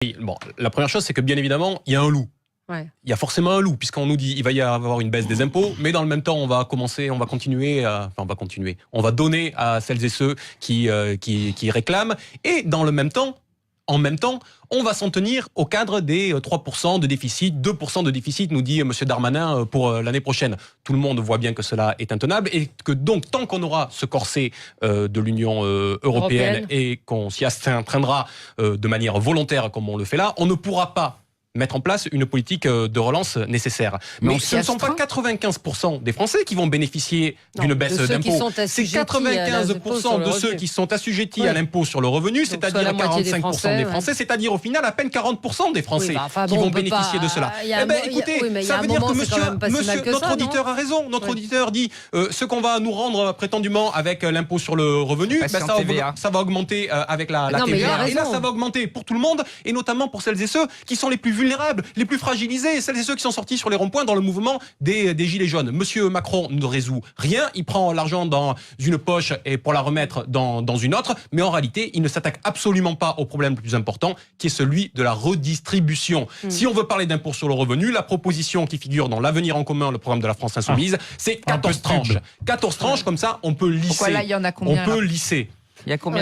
Et bon, la première chose, c'est que bien évidemment, il y a un loup. Ouais. Il y a forcément un loup, puisqu'on nous dit qu'il va y avoir une baisse des impôts, mais dans le même temps, on va donner à celles et ceux qui réclament, et dans le même temps, on va s'en tenir au cadre des 3% de déficit, 2% de déficit, nous dit M. Darmanin, pour l'année prochaine. Tout le monde voit bien que cela est intenable et que donc, tant qu'on aura ce corset de l'Union européenne et qu'on s'y astreindra de manière volontaire comme on le fait là, on ne pourra pas mettre en place une politique de relance nécessaire. Mais ce ne sont pas 95% des Français qui vont bénéficier d'une baisse d'impôts. C'est 95% de ceux qui sont assujettis à l'impôt sur le revenu, c'est-à-dire 45% des Français, c'est-à-dire au final à peine 40% des Français qui vont bénéficier de cela. Eh bien écoutez, ça veut dire que notre auditeur a raison. Notre auditeur dit ce qu'on va nous rendre prétendument avec l'impôt sur le revenu, ça va augmenter avec la TVA. Et là, ça va augmenter pour tout le monde, et notamment pour celles et ceux qui sont les plus vulnérables, les plus fragilisés, celles et ceux qui sont sortis sur les ronds-points dans le mouvement des Gilets jaunes. Monsieur Macron ne résout rien, il prend l'argent dans une poche et pour la remettre dans une autre, mais en réalité, il ne s'attaque absolument pas au problème le plus important, qui est celui de la redistribution. Si on veut parler d'impôt sur le revenu, la proposition qui figure dans l'Avenir en commun, le programme de la France Insoumise, c'est 14 tranches. 14 tranches, comme ça, on peut lisser. Pourquoi là, il y en a combien, on peut lisser. Il y a combien